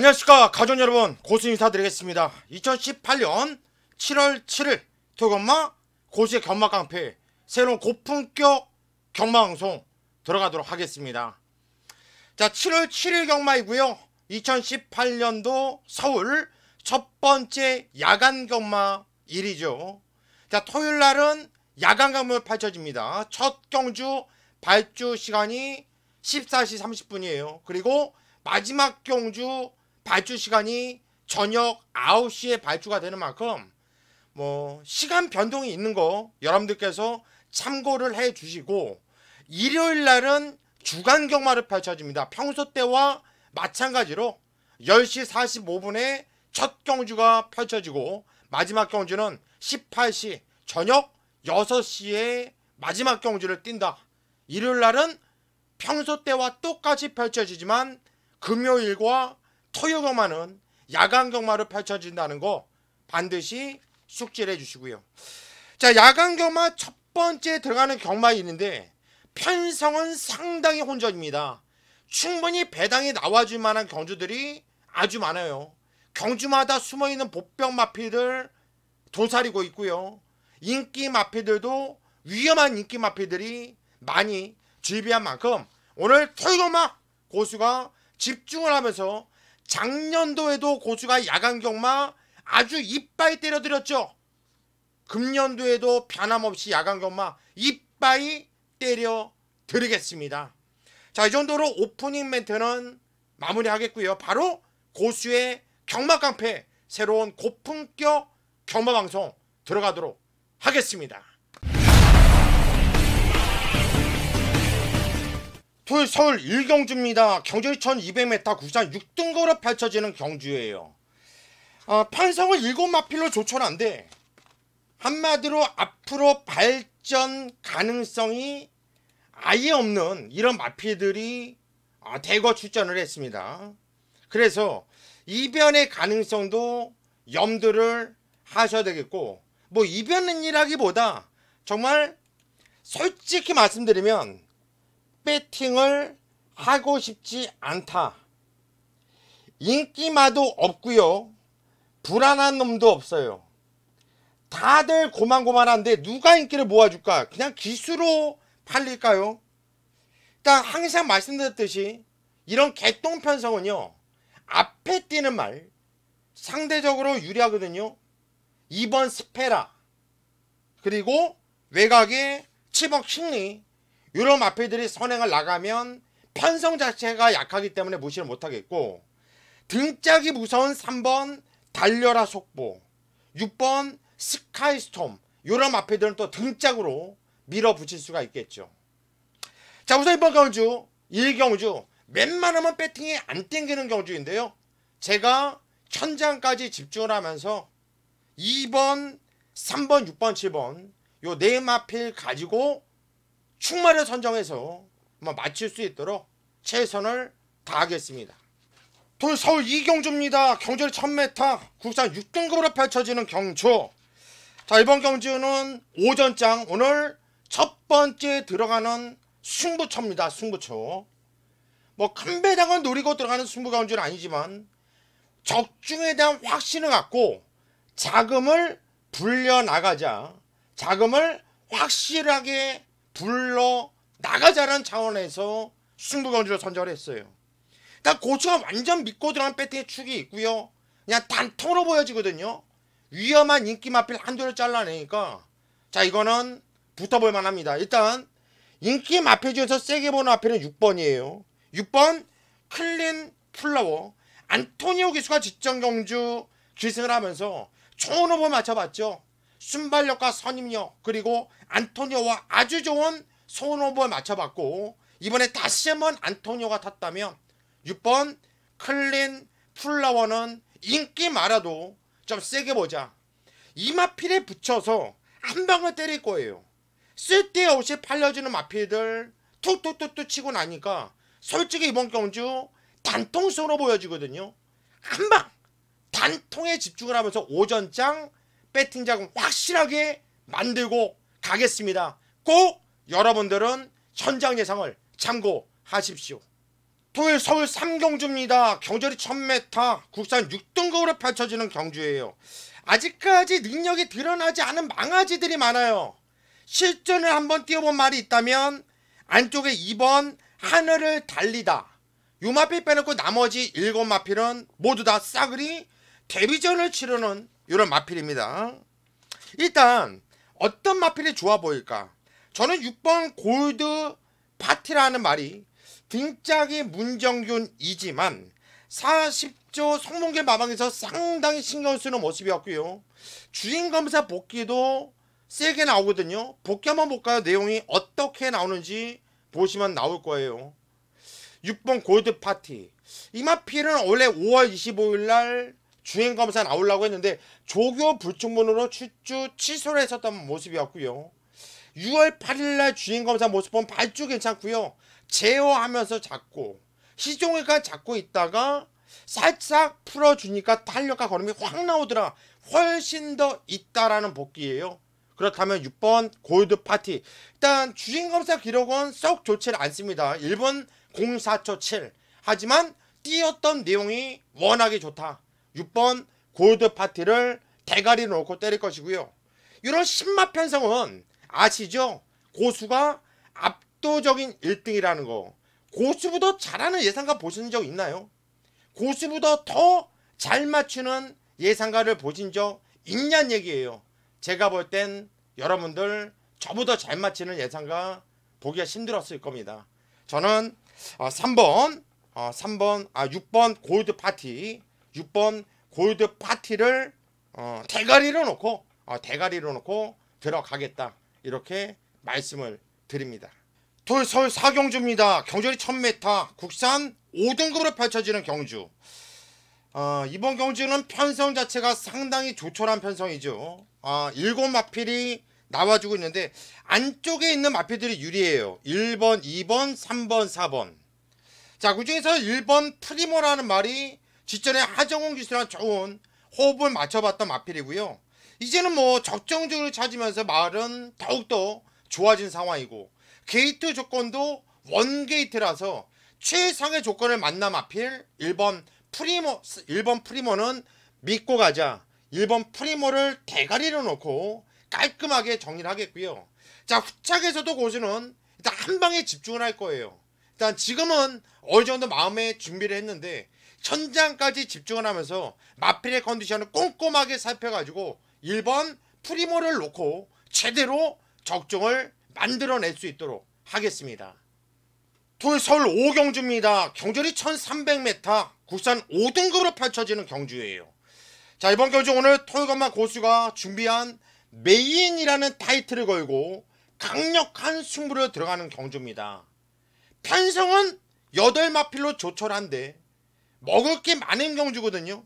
안녕하십니까 가족 여러분, 고수 인사드리겠습니다. 2018년 7월 7일 토요일마 고수의 경마 깡패 새로운 고품격 경마 방송 들어가도록 하겠습니다. 자, 7월 7일 경마이고요. 2018년도 서울 첫 번째 야간 경마 일이죠. 자, 토요일 날은 야간 경마가 펼쳐집니다. 첫 경주 발주 시간이 14시 30분이에요. 그리고 마지막 경주 발주 시간이 저녁 9시에 발주가 되는 만큼 시간 변동이 있는 거 여러분들께서 참고를 해 주시고, 일요일 날은 주간 경마를 펼쳐집니다. 평소 때와 마찬가지로 10시 45분에 첫 경주가 펼쳐지고 마지막 경주는 18시 저녁 6시에 마지막 경주를 뛴다. 일요일 날은 평소 때와 똑같이 펼쳐지지만 금요일과 토요 경마는 야간 경마로 펼쳐진다는 거 반드시 숙지를 해주시고요. 자, 야간 경마 첫 번째 들어가는 경마일인데 편성은 상당히 혼전입니다. 충분히 배당이 나와줄 만한 경주들이 아주 많아요. 경주마다 숨어있는 보병 마피들 도사리고 있고요. 인기 마피들도 위험한 인기 마피들이 많이 즐비한 만큼 오늘 토요 경마 고수가 집중을 하면서, 작년도에도 고수가 야간 경마 아주 이빠이 때려드렸죠. 금년도에도 변함없이 야간 경마 이빠이 때려드리겠습니다. 자, 이 정도로 오프닝 멘트는 마무리하겠고요. 바로 고수의 경마 깡패 새로운 고품격 경마 방송 들어가도록 하겠습니다. 토요일 서울 1경주입니다. 경주리 1200m 구산 6등급으로 펼쳐지는 경주예요. 편성을 7마필로 조촐한데 한마디로 앞으로 발전 가능성이 아예 없는 이런 마필들이 대거 출전을 했습니다. 그래서 이변의 가능성도 염두를 하셔야 되겠고, 이변이라기보다 정말 솔직히 말씀드리면 배팅을 하고 싶지 않다. 인기마도 없고요. 불안한 놈도 없어요. 다들 고만고만한데 누가 인기를 모아줄까? 그냥 기수로 팔릴까요? 일단 항상 말씀드렸듯이 이런 개똥 편성은요, 앞에 뛰는 말 상대적으로 유리하거든요. 2번 스페라, 그리고 외곽에 7번 킹리, 이런 마필들이 선행을 나가면 편성 자체가 약하기 때문에 무시를 못하겠고, 등짝이 무서운 3번 달려라 속보, 6번 스카이스톰, 이런 마필들은 또 등짝으로 밀어붙일 수가 있겠죠. 자, 우선 이번 경주 1경주 웬만하면 배팅이 안 땡기는 경주인데요, 제가 천장까지 집중을 하면서 2번, 3번, 6번, 7번 요 네 마필 가지고 충마를 선정해서 맞출 수 있도록 최선을 다하겠습니다. 토요일 서울 2경주입니다. 경주리 1000m 국산 6등급으로 펼쳐지는 경주. 자, 이번 경주는 오전장, 오늘 첫 번째 들어가는 승부처입니다. 승부처. 큰 배당은 노리고 들어가는 승부 경주는 아니지만 적중에 대한 확신을 갖고 자금을 불려나가자, 자금을 확실하게 불러 나가자라는 차원에서 승부 경주를 선정을 했어요. 일단 고수가 완전 믿고 들어간 배팅의 축이 있고요. 그냥 단통으로 보여지거든요. 위험한 인기 마필 한두를 잘라내니까 자, 이거는 붙어볼 만합니다. 일단 인기 마필 중에서 세게 보는 마필은 6번이에요. 6번 클린 플라워. 안토니오 기수가 직전 경주 기승을 하면서 좋은 호흡을 맞춰봤죠. 순발력과 선임력, 그리고 안토니오와 아주 좋은 소호흡을 맞춰봤고, 이번에 다시 한번 안토니오가 탔다면 6번 클린 플라워는 인기 많아도 좀 세게 보자. 이 마필에 붙여서 한 방을 때릴 거예요. 쓸데없이 팔려주는 마필들 툭툭툭툭 치고 나니까 솔직히 이번 경주 단통성으로 보여지거든요. 한 방 단통에 집중을 하면서 오전장 배팅 자금 확실하게 만들고 가겠습니다. 꼭 여러분들은 현장 예상을 참고하십시오. 토요일 서울 3경주입니다. 경절이 1000m, 국산 6등급으로 펼쳐지는 경주예요. 아직까지 능력이 드러나지 않은 망아지들이 많아요. 실전을 한번 뛰어본 말이 있다면 안쪽에 2번 하늘을 달리다, 요 마필 빼놓고 나머지 7마필은 모두 다 싸그리 데뷔전을 치르는 이런 마필입니다. 일단 어떤 마필이 좋아 보일까? 저는 6번 골드 파티라는 말이 등짝이 문정균이지만 40조 성문계 마방에서 상당히 신경 쓰는 모습이었고요. 주인검사 복귀도 세게 나오거든요. 복귀 한번 볼까요? 내용이 어떻게 나오는지 보시면 나올 거예요. 6번 골드 파티, 이 마필은 원래 5월 25일날 주행검사 나오려고 했는데 조교 불충분으로 출주 취소를 했었던 모습이었고요. 6월 8일날 주행검사 모습 보면 발주 괜찮고요. 제어하면서 잡고 시종일관 잡고 있다가 살짝 풀어주니까 탄력과 걸음이 확 나오더라. 훨씬 더 있다라는 복귀예요. 그렇다면 6번 골드 파티, 일단 주행검사 기록은 썩 좋지 않습니다. 1분 04초 7. 하지만 뛰었던 내용이 워낙에 좋다. 6번 골드 파티를 대가리를 놓고 때릴 것이고요. 이런 신마 편성은 아시죠? 고수가 압도적인 1등이라는 거. 고수보다 잘하는 예상가 보신 적 있나요? 고수보다 더 잘 맞추는 예상가를 보신 적 있냐는 얘기예요. 제가 볼 땐 여러분들 저보다 잘 맞히는 예상가 보기가 힘들었을 겁니다. 저는 6번 골드 파티, 6번 골드 파티를 대가리로 놓고 들어가겠다, 이렇게 말씀을 드립니다. 토요일 서울 4경주입니다. 경절이 1000m, 국산 5등급으로 펼쳐지는 경주. 이번 경주는 편성 자체가 상당히 조촐한 편성이죠. 7마필이 나와주고 있는데 안쪽에 있는 마필들이 유리해요. 1번, 2번, 3번, 4번. 자, 그중에서 1번 프리모라는 말이 직전에 하정훈 기수랑 좋은 호흡을 맞춰봤던 마필이고요. 이제는 뭐 적정적으로 찾으면서 말은 더욱더 좋아진 상황이고, 게이트 조건도 원게이트라서 최상의 조건을 만나 마필 1번 프리모는 믿고 가자. 1번 프리모를 대가리로 놓고 깔끔하게 정리를 하겠고요. 자, 후착에서도 고수는 일단 한 방에 집중을 할 거예요. 일단 지금은 어느 정도 마음의 준비를 했는데 현장까지 집중을 하면서 마필의 컨디션을 꼼꼼하게 살펴가지고 1번 프리모를 놓고 제대로 적중을 만들어낼 수 있도록 하겠습니다. 토요일 서울 5경주입니다. 경절이 1300m, 국산 5등급으로 펼쳐지는 경주예요. 자, 이번 경주 오늘 토요일간만 고수가 준비한 메인이라는 타이틀을 걸고 강력한 승부를 들어가는 경주입니다. 편성은 8마필로 조촐한데 먹을 게 많은 경주거든요.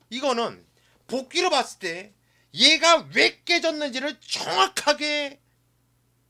이거는 복귀로 봤을 때 얘가 왜 깨졌는지를 정확하게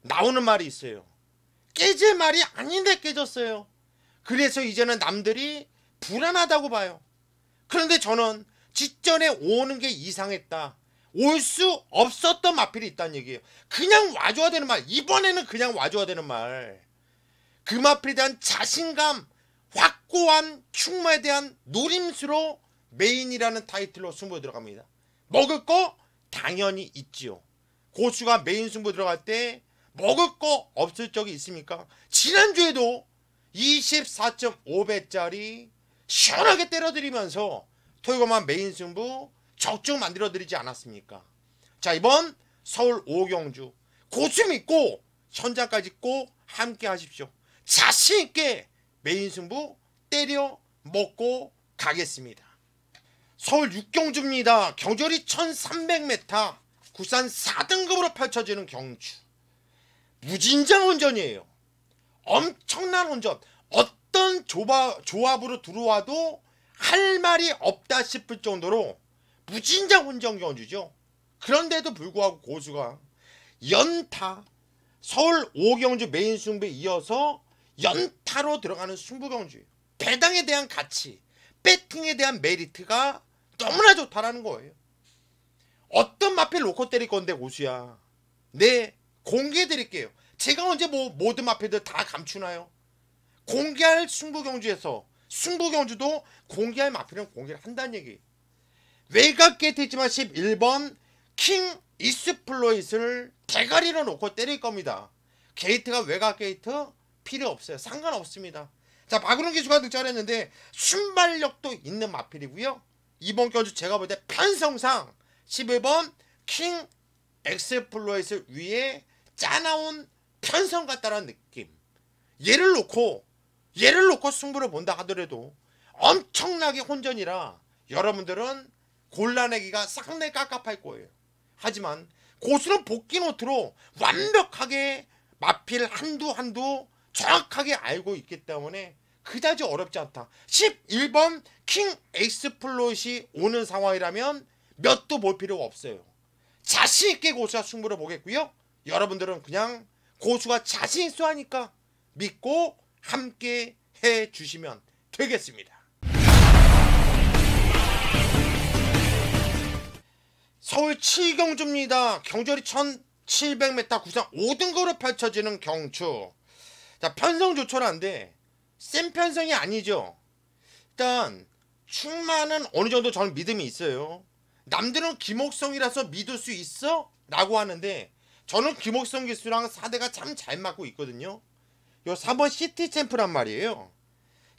나오는 말이 있어요. 깨질 말이 아닌데 깨졌어요. 그래서 이제는 남들이 불안하다고 봐요. 그런데 저는 직전에 오는 게 이상했다, 올 수 없었던 마필이 있다는 얘기예요. 그냥 와줘야 되는 말, 이번에는 그냥 와줘야 되는 말. 그 마필에 대한 자신감, 확고한 충마에 대한 노림수로 메인이라는 타이틀로 승부에 들어갑니다. 먹을 거 당연히 있지요. 고수가 메인 승부 들어갈 때 먹을 거 없을 적이 있습니까? 지난주에도 24.5배짜리 시원하게 때려드리면서 토요일만 메인 승부 적중 만들어드리지 않았습니까? 자, 이번 서울 5경주 고수 믿고 현장까지 꼭 함께 하십시오. 자신있게 메인 승부 때려 먹고 가겠습니다. 서울 6경주입니다. 경절이 1300m, 국산 4등급으로 펼쳐지는 경주. 무진장 운전이에요. 엄청난 운전. 어떤 조합으로 들어와도 할 말이 없다 싶을 정도로 무진장 운전 경주죠. 그런데도 불구하고 고수가 연타, 서울 5경주 메인 승부에 이어서 연타로 들어가는 승부 경주예요. 배당에 대한 가치, 배팅에 대한 메리트가 너무나 좋다라는 거예요. 어떤 마필 놓고 때릴 건데 고수야. 네, 공개해 드릴게요. 제가 언제 모든 마필들 다 감추나요? 공개할 승부경주에서 승부경주도 공개할 마필은 공개를 한다는 얘기. 외곽 게이트지만 11번 킹 이스플로잇을 대가리로 놓고 때릴 겁니다. 게이트가 외곽 게이트 필요 없어요. 상관없습니다. 자, 박은호 기수가 득점했는데 순발력도 있는 마필이고요. 이번 경주 제가 볼 때 편성상 11번 킹 엑스플로잇을 위에 짜나온 편성 같다라는 느낌. 얘를 놓고 승부를 본다 하더라도 엄청나게 혼전이라 여러분들은 골라내기가 상당히 깝깝할 거예요. 하지만 고수는 복귀 노트로 완벽하게 마필 한두 정확하게 알고 있기 때문에 그다지 어렵지 않다. 11번 킹 엑스플로잇이 오는 상황이라면 몇도 볼 필요가 없어요. 자신있게 고수가 승부를 보겠고요. 여러분들은 그냥 고수가 자신있어 하니까 믿고 함께 해주시면 되겠습니다. 서울 7경주입니다. 경주리 1700m 구상 5등급으로 펼쳐지는 경주. 자, 편성 조촐한데 센 편성이 아니죠. 일단 충만은 어느정도 저는 믿음이 있어요. 남들은 김옥성이라서 믿을 수 있어? 라고 하는데 저는 김옥성 기수랑 4대가 참 잘 맞고 있거든요. 요 4번 시티 챔프란 말이에요.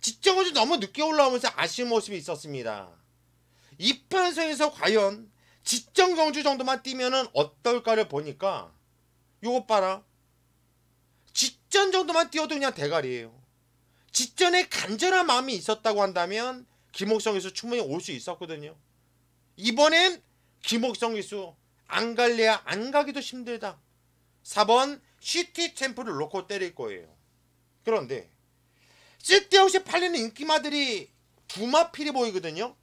직전까지 너무 늦게 올라오면서 아쉬운 모습이 있었습니다. 이 편성에서 과연 직전 경주 정도만 뛰면은 어떨까를 보니까 요것 봐라. 직전 정도만 뛰어도 그냥 대가리예요. 직전에 간절한 마음이 있었다고 한다면 김옥성 기수 충분히 올 수 있었거든요. 이번엔 김옥성 기수 안 갈래야 안 가기도 힘들다. 4번 시티 챔프를 놓고 때릴 거예요. 그런데 쓸데없이 팔리는 인기마들이 두마필이 보이거든요.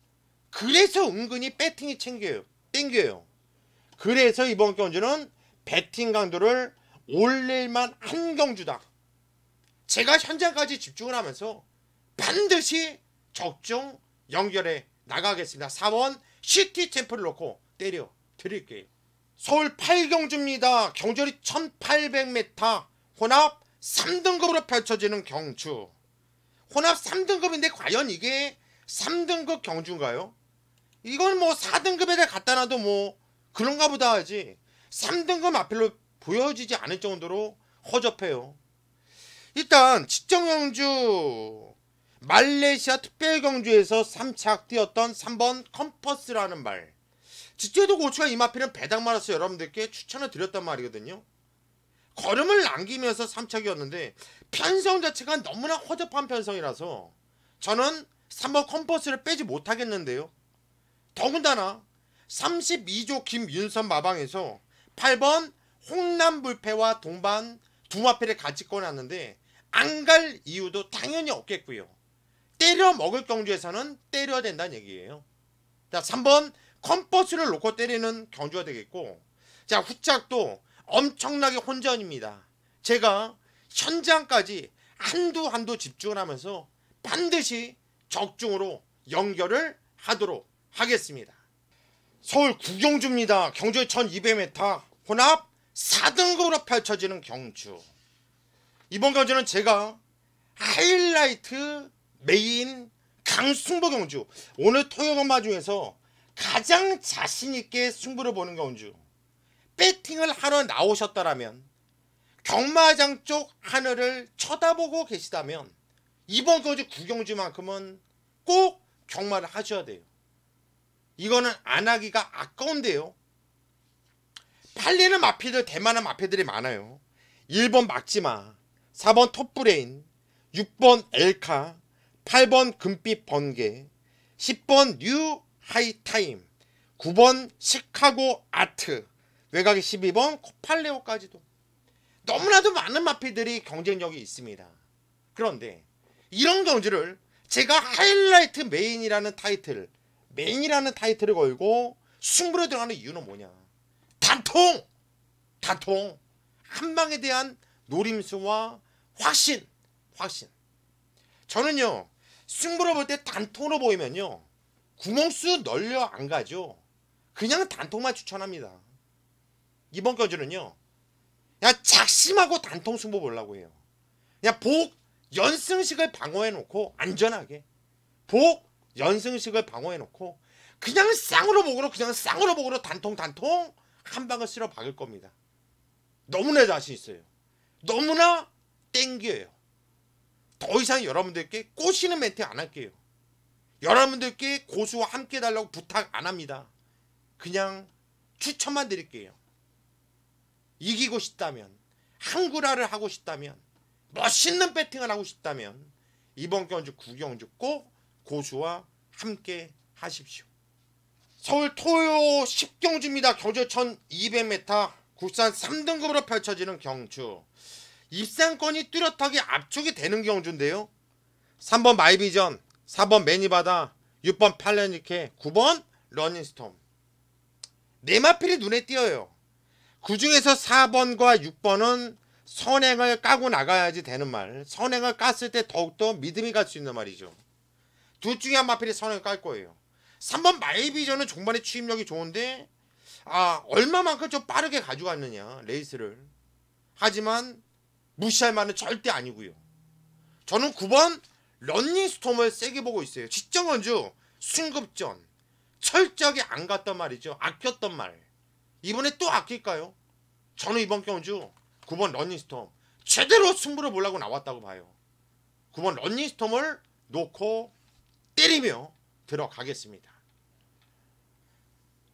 그래서 은근히 배팅이 땡겨요. 그래서 이번 경주는 배팅 강도를 올릴만 한 경주다. 제가 현장까지 집중을 하면서 반드시 적중 연결해 나가겠습니다. 4번 시티 챔프를 놓고 때려 드릴게요. 서울 8경주입니다. 경주리 1800m 혼합 3등급으로 펼쳐지는 경주. 혼합 3등급인데 과연 이게 3등급 경주인가요? 이건 뭐 4등급에다 갖다 놔도 뭐 그런가 보다 하지 3등급 앞으로 보여지지 않을 정도로 허접해요. 일단 직전경주 말레이시아 특별경주에서 3착 뛰었던 3번 컴퍼스라는 말. 직제도 고추가 이 마필은 배당 말아서 여러분들께 추천을 드렸단 말이거든요. 걸음을 남기면서 3착이었는데 편성 자체가 너무나 허접한 편성이라서 저는 3번 컴퍼스를 빼지 못하겠는데요. 더군다나 32조 김윤선 마방에서 8번 홍남불패와 동반 두 마필을 같이 꺼놨는데 안 갈 이유도 당연히 없겠고요. 때려 먹을 경주에서는 때려야 된다는 얘기예요. 자, 3번 컴퍼스를 놓고 때리는 경주가 되겠고, 자, 후짝도 엄청나게 혼전입니다. 제가 현장까지 한두 집중을 하면서 반드시 적중으로 연결을 하도록 하겠습니다. 서울 9경주입니다. 경주 1200m 혼합 4등급으로 펼쳐지는 경주. 이번 경주는 제가 하이라이트 메인 강승부 경주, 오늘 토요일마 중에서 가장 자신있게 승부를 보는 경주. 배팅을 하러 나오셨다라면, 경마장 쪽 하늘을 쳐다보고 계시다면 이번 경주 9경주만큼은 꼭 경마를 하셔야 돼요. 이거는 안 하기가 아까운데요. 팔리는 마피들, 대만한 마피들이 많아요. 1번 막지마, 4번 톱브레인, 6번 엘카, 8번 금빛 번개, 10번 뉴 하이타임, 9번 시카고 아트, 외곽에 12번 코팔레오까지도 너무나도 많은 마피들이 경쟁력이 있습니다. 그런데 이런 경주를 제가 하이라이트 메인이라는 타이틀을 걸고 승부를 들어가는 이유는 뭐냐? 단통! 한방에 대한 노림수와 확신. 저는요, 승부를 볼 때 단통으로 보이면요, 구멍수 널려 안 가죠. 그냥 단통만 추천합니다. 이번 경주는요, 그냥 작심하고 단통 승부 보려고 해요. 그냥 복 연승식을 방어해놓고 안전하게 복 연승식을 방어해놓고 그냥 쌍으로 목으로 단통 한 방을 쓸어 박을 겁니다. 너무나 자신 있어요. 너무나 땡겨요. 더 이상 여러분들께 꼬시는 멘트 안 할게요. 여러분들께 고수와 함께 달라고 부탁 안 합니다. 그냥 추천만 드릴게요. 이기고 싶다면, 한구라를 하고 싶다면, 멋있는 배팅을 하고 싶다면 이번 경주 구경주 꼭 고수와 함께 하십시오. 서울 토요 10경주입니다. 경주 1200m 국산 3등급으로 펼쳐지는 경주. 입상권이 뚜렷하게 압축이 되는 경주인데요. 3번 마이비전, 4번 매니바다, 6번 팔레니케, 9번 러닝스톰. 네 마필이 눈에 띄어요. 그 중에서 4번과 6번은 선행을 까고 나가야지 되는 말. 선행을 깠을 때 더욱더 믿음이 갈 수 있는 말이죠. 둘 중에 한 마필이 선행을 깔 거예요. 3번 마이비전은 종반에 추임력이 좋은데 얼마만큼 좀 빠르게 가져갔느냐 레이스를. 하지만 무시할 만은 절대 아니고요. 저는 9번 런닝스톰을 세게 보고 있어요. 직전건주 순급전 철저하게 안 갔단 말이죠. 아꼈단 말. 이번에 또 아낄까요? 저는 이번 경주 9번 런닝스톰 제대로 승부를 보려고 나왔다고 봐요. 9번 런닝스톰을 놓고 때리며 들어가겠습니다.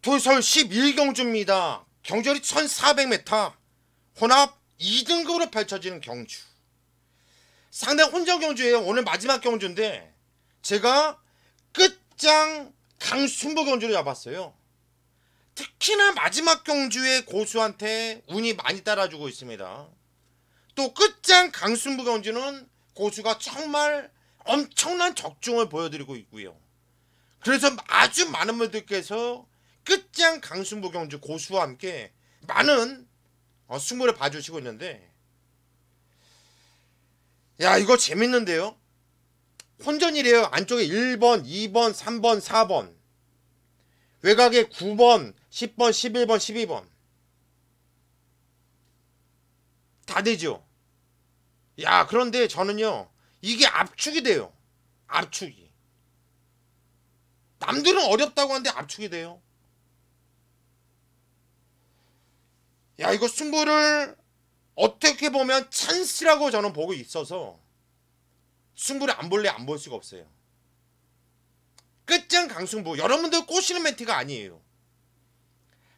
서울 11경주입니다. 경주리 1400m 혼합 2등급으로 펼쳐지는 경주. 상당히 혼전 경주예요. 오늘 마지막 경주인데 제가 끝장 강순부 경주를 잡았어요. 특히나 마지막 경주에 고수한테 운이 많이 따라주고 있습니다. 또 끝장 강순부 경주는 고수가 정말 엄청난 적중을 보여드리고 있고요. 그래서 아주 많은 분들께서 끝장 강순부 경주 고수와 함께 많은 승부를 봐주시고 있는데, 야 이거 재밌는데요. 혼전이래요. 안쪽에 1번, 2번, 3번, 4번, 외곽에 9번, 10번, 11번, 12번 다 되죠. 야 그런데 저는요 이게 압축이 돼요. 압축이. 남들은 어렵다고 하는데 압축이 돼요. 야 이거 승부를 어떻게 보면 찬스라고 저는 보고 있어서 승부를 안 볼래 안 볼 수가 없어요. 끝장 강승부. 여러분들 꼬시는 멘트가 아니에요.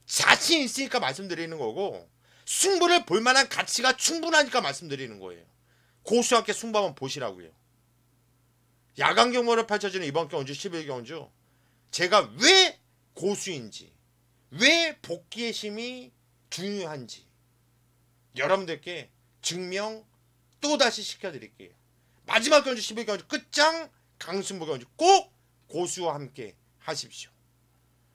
자신 있으니까 말씀드리는 거고 승부를 볼 만한 가치가 충분하니까 말씀드리는 거예요. 고수와 함께 승부 한번 보시라고요. 야간 경마로 펼쳐지는 이번 경주 11경주 제가 왜 고수인지, 왜 복귀의 힘이 중요한지 여러분들께 증명 또다시 시켜드릴게요. 마지막 경주 11경주 끝장 강승부 경주 꼭 고수와 함께 하십시오.